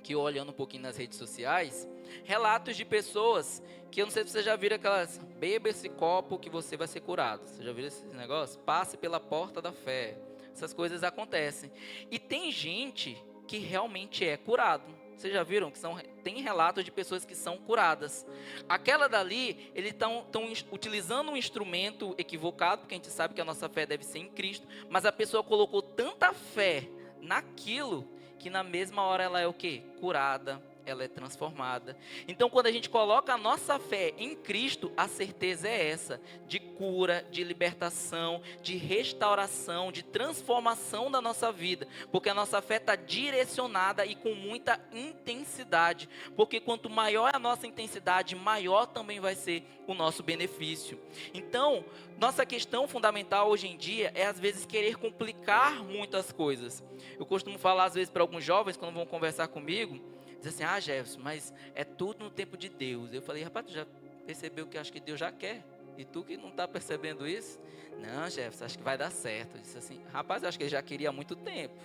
Speaker 1: que eu olhando um pouquinho nas redes sociais, relatos de pessoas que eu não sei se vocês já viram aquelas, beba esse copo que você vai ser curado. Você já viu esse negócio? Passe pela porta da fé. Essas coisas acontecem. E tem gente que realmente é curado. Vocês já viram que tem relatos de pessoas que são curadas. Aquela dali, eles estão utilizando um instrumento equivocado, porque a gente sabe que a nossa fé deve ser em Cristo, mas a pessoa colocou tanta fé naquilo que na mesma hora ela é o quê? Curada, ela é transformada. Então, quando a gente coloca a nossa fé em Cristo, a certeza é essa, de cura, de libertação, de restauração, de transformação da nossa vida, porque a nossa fé está direcionada e com muita intensidade, porque quanto maior é a nossa intensidade, maior também vai ser o nosso benefício. Então, nossa questão fundamental hoje em dia é às vezes querer complicar muitas coisas. Eu costumo falar às vezes para alguns jovens, quando vão conversar comigo, diz assim, Jefferson, mas é tudo no tempo de Deus. Eu falei, rapaz, tu já percebeu que acho que Deus já quer? E tu que não está percebendo isso? Não, Jefferson, acho que vai dar certo. Eu disse assim, rapaz, acho que ele já queria há muito tempo.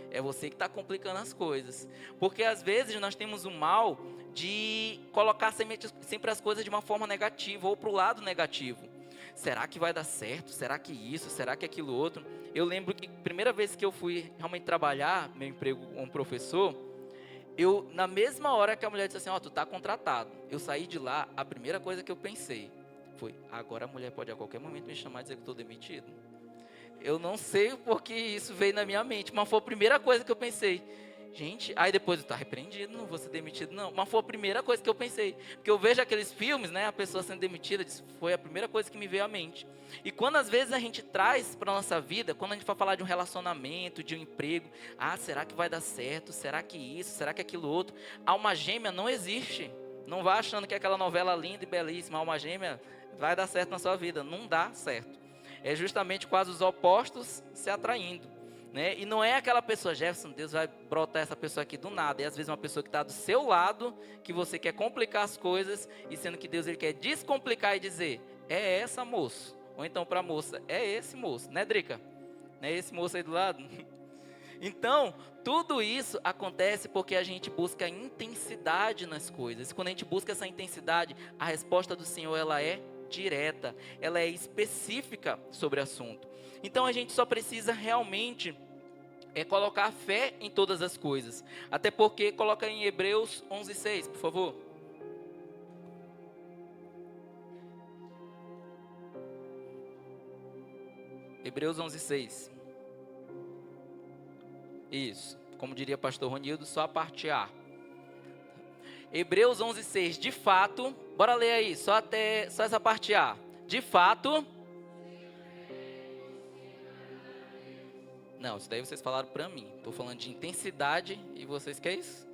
Speaker 1: É você que está complicando as coisas. Porque às vezes nós temos o mal de colocar sempre as coisas de uma forma negativa ou para o lado negativo. Será que vai dar certo? Será que isso? Será que aquilo outro? Eu lembro que a primeira vez que eu fui realmente trabalhar, meu emprego como professor, na mesma hora que a mulher disse assim, tu tá contratado. Eu saí de lá, a primeira coisa que eu pensei foi, agora a mulher pode a qualquer momento me chamar e dizer que eu estou demitido. Eu não sei porque isso veio na minha mente, mas foi a primeira coisa que eu pensei. Gente, aí depois eu tá repreendido, não vou ser demitido não. Mas foi a primeira coisa que eu pensei. Porque eu vejo aqueles filmes, né, a pessoa sendo demitida, foi a primeira coisa que me veio à mente. E quando às vezes a gente traz para a nossa vida, quando a gente for falar de um relacionamento, de um emprego, será que vai dar certo? Será que isso? Será que aquilo outro? Alma gêmea não existe. Não vá achando que aquela novela linda e belíssima, alma gêmea, vai dar certo na sua vida. Não dá certo. É justamente quase os opostos se atraindo. Né? E não é aquela pessoa, Jefferson, Deus vai brotar essa pessoa aqui do nada. É às vezes uma pessoa que está do seu lado, que você quer complicar as coisas, e sendo que Deus ele quer descomplicar e dizer, é essa moço. Ou então para a moça, é esse moço, né, Drica? Não é esse moço aí do lado? Então, tudo isso acontece porque a gente busca intensidade nas coisas. E quando a gente busca essa intensidade, a resposta do Senhor ela é direta, ela é específica sobre o assunto. Então a gente só precisa realmente colocar fé em todas as coisas. Até porque, coloca em Hebreus 11:6, por favor. Hebreus 11:6. Isso, como diria pastor Ronildo, só a parte A. Hebreus 11:6, de fato, bora ler aí, só essa parte A. De fato... Não, isso daí vocês falaram para mim. Estou falando de intensidade e vocês querem isso?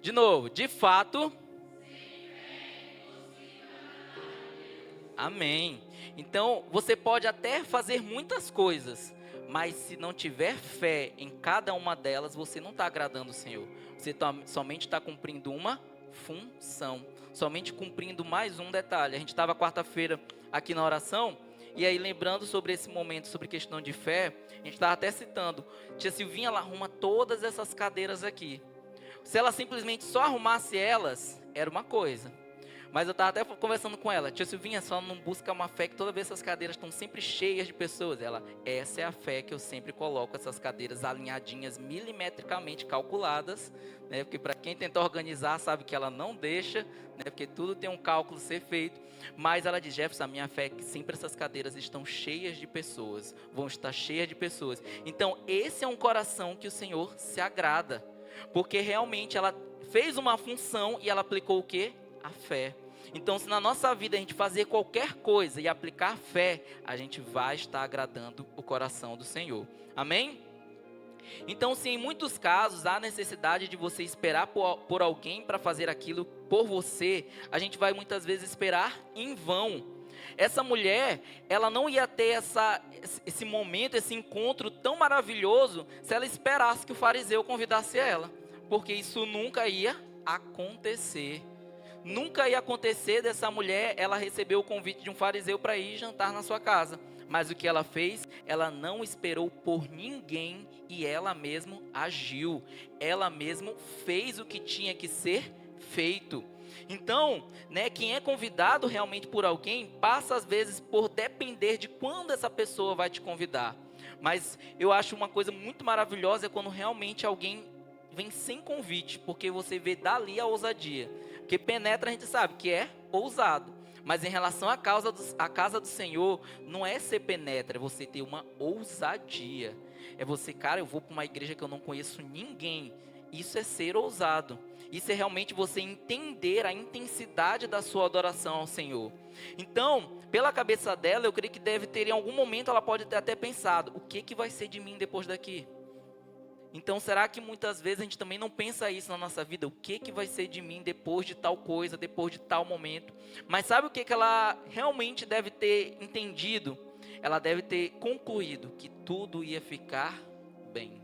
Speaker 1: De novo, de fato... Amém. Então, você pode até fazer muitas coisas, mas se não tiver fé em cada uma delas, você não está agradando o Senhor. Você somente está cumprindo uma função, somente cumprindo mais um detalhe. A gente estava quarta-feira aqui na oração, e aí lembrando sobre esse momento, sobre questão de fé, a gente estava até citando, tia Silvinha, ela arruma todas essas cadeiras aqui. Se ela simplesmente só arrumasse elas, era uma coisa. Mas eu estava até conversando com ela, tia Silvinha, só não busca uma fé que toda vez essas cadeiras estão sempre cheias de pessoas. Ela, essa é a fé que eu sempre coloco, essas cadeiras alinhadinhas, milimetricamente calculadas, né? Porque para quem tenta organizar sabe que ela não deixa, né? Porque tudo tem um cálculo a ser feito. Mas ela diz, Jefferson, a minha fé é que sempre essas cadeiras estão cheias de pessoas, vão estar cheias de pessoas. Então esse é um coração que o Senhor se agrada, porque realmente ela fez uma função e ela aplicou o quê? A fé. Então, se na nossa vida a gente fazer qualquer coisa e aplicar fé, a gente vai estar agradando o coração do Senhor. Amém? Então, se em muitos casos há necessidade de você esperar por alguém para fazer aquilo por você, a gente vai muitas vezes esperar em vão. Essa mulher, ela não ia ter esse momento, esse encontro tão maravilhoso se ela esperasse que o fariseu convidasse ela, porque isso nunca ia acontecer. Nunca ia acontecer dessa mulher, ela recebeu o convite de um fariseu para ir jantar na sua casa. Mas o que ela fez? Ela não esperou por ninguém e ela mesma agiu. Ela mesma fez o que tinha que ser feito. Então, né, quem é convidado realmente por alguém, passa às vezes por depender de quando essa pessoa vai te convidar. Mas eu acho uma coisa muito maravilhosa é quando realmente alguém vem sem convite, porque você vê dali a ousadia. Porque penetra a gente sabe que é ousado. Mas em relação à casa do Senhor, não é ser penetra, é você ter uma ousadia. É você, cara, eu vou para uma igreja que eu não conheço ninguém. Isso é ser ousado. Isso é realmente você entender a intensidade da sua adoração ao Senhor. Então, pela cabeça dela, eu creio que deve ter, em algum momento, ela pode ter até pensado, o que vai ser de mim depois daqui? Então, será que muitas vezes a gente também não pensa isso na nossa vida? O que vai ser de mim depois de tal coisa, depois de tal momento? Mas sabe o que ela realmente deve ter entendido? Ela deve ter concluído que tudo ia ficar bem,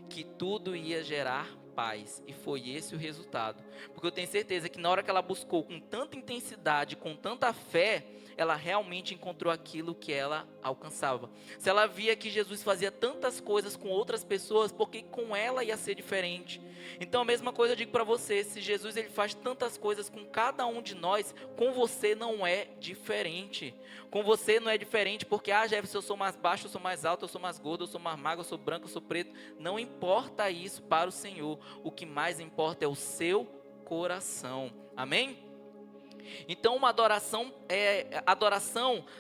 Speaker 1: que tudo ia gerar paz, e foi esse o resultado, porque eu tenho certeza que na hora que ela buscou com tanta intensidade, com tanta fé, ela realmente encontrou aquilo que ela alcançava. Se ela via que Jesus fazia tantas coisas com outras pessoas, porque com ela ia ser diferente. Então a mesma coisa eu digo para você, se Jesus ele faz tantas coisas com cada um de nós, com você não é diferente. Com você não é diferente porque, Jefferson, eu sou mais baixo, eu sou mais alto, eu sou mais gordo, eu sou mais magro, eu sou branco, eu sou preto. Não importa isso para o Senhor. O que mais importa é o seu coração. Amém? Então uma adoração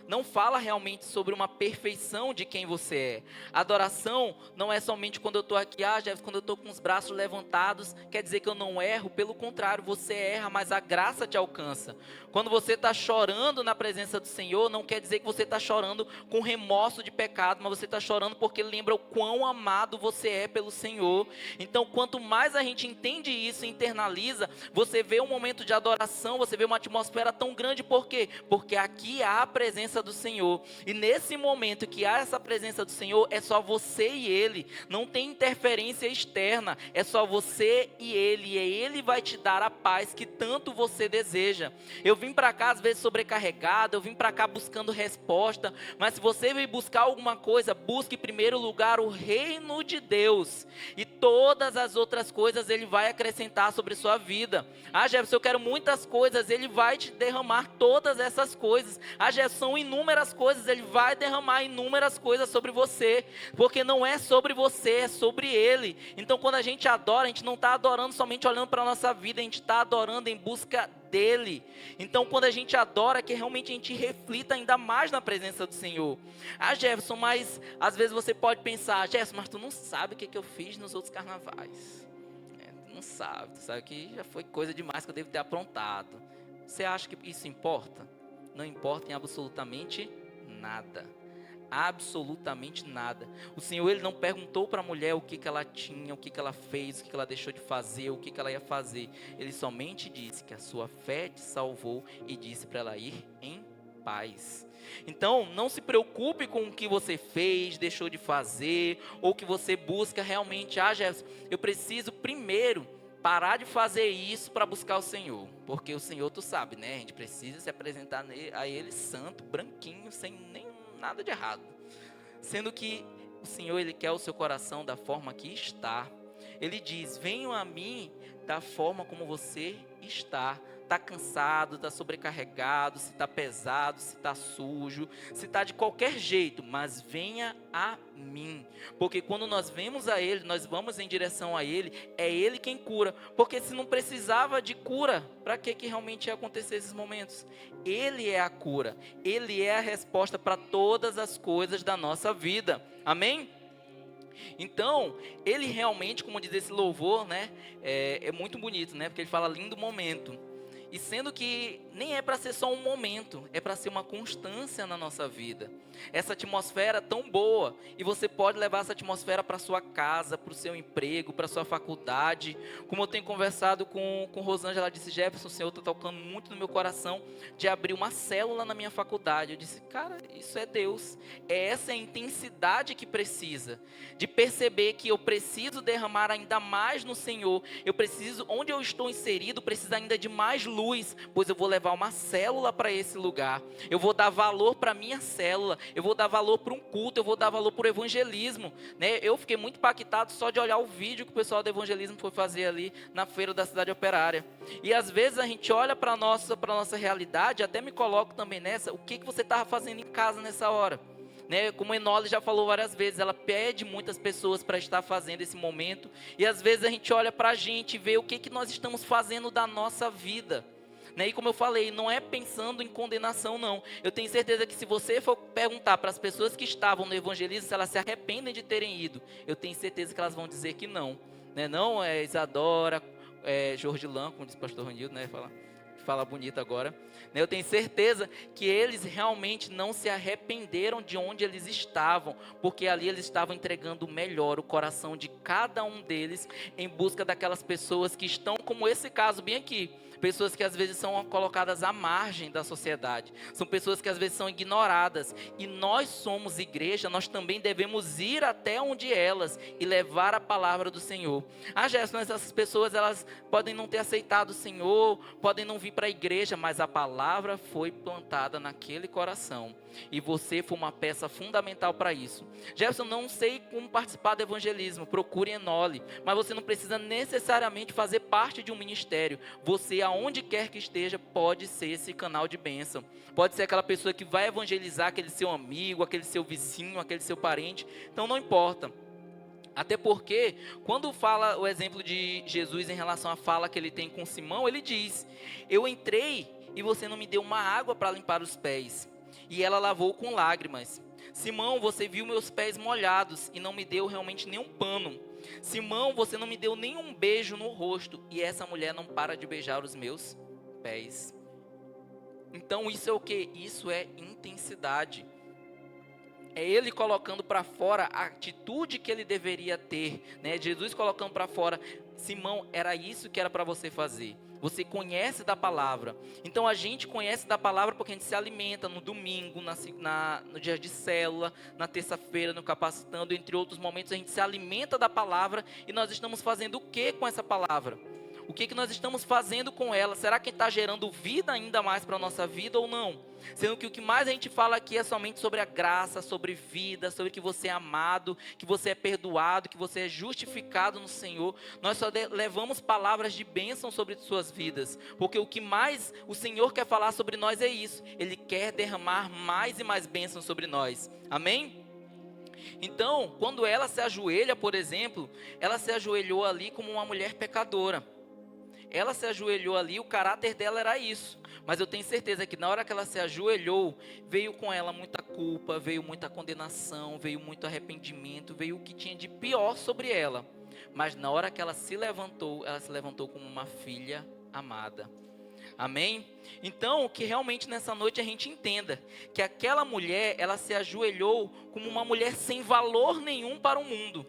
Speaker 1: não fala realmente sobre uma perfeição de quem você é. Adoração não é somente quando eu estou aqui, Jefferson, quando eu estou com os braços levantados, quer dizer que eu não erro. Pelo contrário, você erra, mas a graça te alcança. Quando você está chorando na presença do Senhor, não quer dizer que você está chorando com remorso de pecado, mas você está chorando porque lembra o quão amado você é pelo Senhor. Então quanto mais a gente entende isso e internaliza, você vê um momento de adoração, você vê uma atmosfera tão grande. Por quê? Porque aqui há a presença do Senhor, e nesse momento que há essa presença do Senhor, é só você e Ele, não tem interferência externa, é só você e Ele vai te dar a paz que tanto você deseja. Eu vim para cá às vezes sobrecarregado, eu vim para cá buscando resposta, mas se você veio buscar alguma coisa, busque em primeiro lugar o reino de Deus, e todas as outras coisas Ele vai acrescentar sobre sua vida. Jefferson, eu quero muitas coisas, Ele vai te derramar todas essas coisas. Jefferson, são inúmeras coisas, Ele vai derramar inúmeras coisas sobre você, porque não é sobre você, é sobre Ele. Então quando a gente adora, a gente não está adorando somente olhando para a nossa vida, a gente está adorando em busca dele. Então quando a gente adora, que realmente a gente reflita ainda mais na presença do Senhor. Jefferson, mas às vezes você pode pensar, Jefferson, mas tu não sabe o que eu fiz nos outros carnavais. Tu não sabe, tu sabe que já foi coisa demais que eu devo ter aprontado. Você acha que isso importa? Não importa em absolutamente nada. Absolutamente nada. O Senhor ele não perguntou para a mulher o que ela tinha, o que ela fez, o que ela deixou de fazer, o que ela ia fazer. Ele somente disse que a sua fé te salvou e disse para ela ir em paz. Então não se preocupe com o que você fez, deixou de fazer, ou que você busca realmente. Jefferson, eu preciso primeiro parar de fazer isso para buscar o Senhor, porque o Senhor, tu sabe, né? A gente precisa se apresentar a Ele santo, branquinho, sem nem nada de errado, sendo que o Senhor Ele quer o seu coração da forma que está. Ele diz, venham a mim da forma como você está. Está cansado, está sobrecarregado, se está pesado, se está sujo, se está de qualquer jeito, mas venha a mim, porque quando nós vemos a Ele, nós vamos em direção a Ele, é Ele quem cura, porque se não precisava de cura, para que realmente ia acontecer esses momentos? Ele é a cura, Ele é a resposta para todas as coisas da nossa vida, amém? Então, ele realmente, como diz esse louvor, né, é muito bonito, né, porque ele fala lindo momento. E sendo que nem é para ser só um momento, é para ser uma constância na nossa vida. Essa atmosfera tão boa, e você pode levar essa atmosfera para sua casa, para o seu emprego, para a sua faculdade. Como eu tenho conversado com Rosângela, ela disse, Jefferson, o Senhor está tocando muito no meu coração de abrir uma célula na minha faculdade. Eu disse, cara, isso é Deus. Essa é a intensidade que precisa, de perceber que eu preciso derramar ainda mais no Senhor. Eu preciso, onde eu estou inserido, precisa ainda de mais luz, pois eu vou levar uma célula para esse lugar. Eu vou dar valor para a minha célula. Eu vou dar valor para um culto, eu vou dar valor para o evangelismo, né? Eu fiquei muito impactado só de olhar o vídeo que o pessoal do evangelismo foi fazer ali na feira da cidade operária. E às vezes a gente olha para a nossa realidade, até me coloco também nessa, o que você estava fazendo em casa nessa hora? Né? Como a Enole já falou várias vezes, ela pede muitas pessoas para estar fazendo esse momento, e às vezes a gente olha para a gente e vê o que nós estamos fazendo da nossa vida. E como eu falei, não é pensando em condenação, não. Eu tenho certeza que se você for perguntar para as pessoas que estavam no evangelismo se elas se arrependem de terem ido, eu tenho certeza que elas vão dizer que não. né? Não é Isadora, Jordilan, como diz o pastor Ronildo, né? Fala bonito agora. Eu tenho certeza que eles realmente não se arrependeram de onde eles estavam, porque ali eles estavam entregando o melhor, o coração de cada um deles, em busca daquelas pessoas que estão, como esse caso bem aqui, pessoas que às vezes são colocadas à margem da sociedade, são pessoas que às vezes são ignoradas, e nós somos igreja, nós também devemos ir até onde elas e levar a palavra do Senhor. Gerson, essas pessoas, elas podem não ter aceitado o Senhor, podem não vir para a igreja, mas a palavra foi plantada naquele coração, e você foi uma peça fundamental para isso. Jefferson, não sei como participar do evangelismo, procure Enole, mas você não precisa necessariamente fazer parte de um ministério. Você, aonde quer que esteja, pode ser esse canal de bênção, pode ser aquela pessoa que vai evangelizar aquele seu amigo, aquele seu vizinho, aquele seu parente. Então não importa. Até porque, quando fala o exemplo de Jesus em relação à fala que ele tem com Simão, ele diz: eu entrei e você não me deu uma água para limpar os pés, e ela lavou com lágrimas. Simão, você viu meus pés molhados e não me deu realmente nenhum pano. Simão, você não me deu nenhum beijo no rosto, e essa mulher não para de beijar os meus pés. Então isso é o que? Isso é intensidade. É ele colocando para fora a atitude que ele deveria ter, né? Jesus colocando para fora: Simão, era isso que era para você fazer. Você conhece da palavra. Então a gente conhece da palavra porque a gente se alimenta no domingo, no dia de célula, na terça-feira, no capacitando, entre outros momentos a gente se alimenta da palavra. E nós estamos fazendo o que com essa palavra? O que nós estamos fazendo com ela? Será que está gerando vida ainda mais para a nossa vida ou não? Sendo que o que mais a gente fala aqui é somente sobre a graça, sobre vida, sobre que você é amado, que você é perdoado, que você é justificado no Senhor. Nós só levamos palavras de bênção sobre suas vidas, porque o que mais o Senhor quer falar sobre nós é isso. Ele quer derramar mais e mais bênçãos sobre nós. Amém? Então, quando ela se ajoelha, por exemplo, ela se ajoelhou ali como uma mulher pecadora. Ela se ajoelhou ali, o caráter dela era isso. Mas eu tenho certeza que na hora que ela se ajoelhou, veio com ela muita culpa, veio muita condenação, veio muito arrependimento, veio o que tinha de pior sobre ela. Mas na hora que ela se levantou como uma filha amada. Amém? Então, que realmente nessa noite a gente entenda que aquela mulher, ela se ajoelhou como uma mulher sem valor nenhum para o mundo.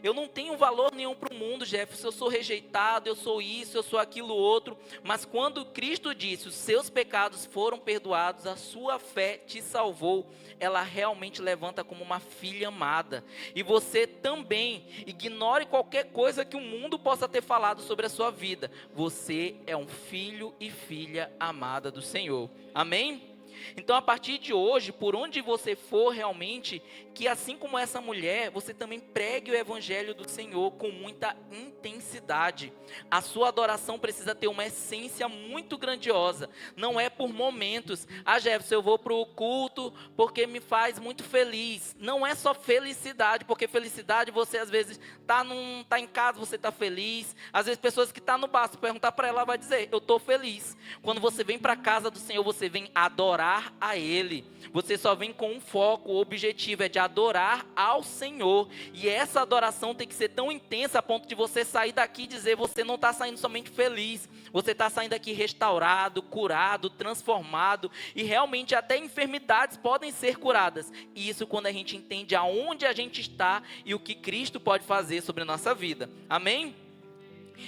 Speaker 1: Eu não tenho valor nenhum para o mundo, Jefferson, eu sou rejeitado, eu sou isso, eu sou aquilo outro. Mas quando Cristo disse, os seus pecados foram perdoados, a sua fé te salvou, ela realmente levanta como uma filha amada. E você também, ignore qualquer coisa que o mundo possa ter falado sobre a sua vida. Você é um filho e filha amada do Senhor. Amém? Então, a partir de hoje, por onde você for realmente, que assim como essa mulher, você também pregue o evangelho do Senhor com muita intensidade. A sua adoração precisa ter uma essência muito grandiosa, não é por momentos. Jefferson, eu vou para o culto porque me faz muito feliz. Não é só felicidade, porque felicidade você às vezes tá em casa, você está feliz. Às vezes pessoas que estão no bar, se perguntar para ela, ela vai dizer, eu estou feliz. Quando você vem para a casa do Senhor, você vem adorar a Ele. Você só vem com um foco, o objetivo é de adorar ao Senhor. E essa adoração tem que ser tão intensa a ponto de você sair daqui e dizer, você não está saindo somente feliz, você está saindo aqui restaurado, curado, transformado, e realmente até enfermidades podem ser curadas. E isso quando a gente entende aonde a gente está e o que Cristo pode fazer sobre a nossa vida. Amém?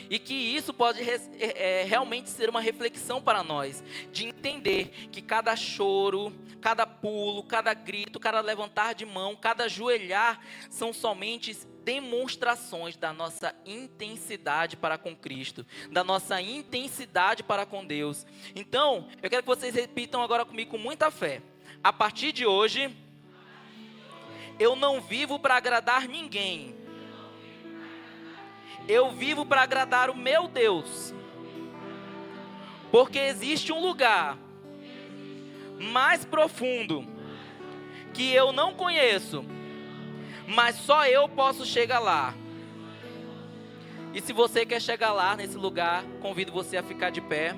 Speaker 1: E que isso pode realmente ser uma reflexão para nós, de entender que cada choro, cada pulo, cada grito, cada levantar de mão, cada ajoelhar, são somente demonstrações da nossa intensidade para com Cristo, da nossa intensidade para com Deus. Então, eu quero que vocês repitam agora comigo com muita fé. A partir de hoje, eu não vivo para agradar ninguém. Eu vivo para agradar o meu Deus. Porque existe um lugar mais profundo que eu não conheço, mas só eu posso chegar lá. E se você quer chegar lá nesse lugar, convido você a ficar de pé.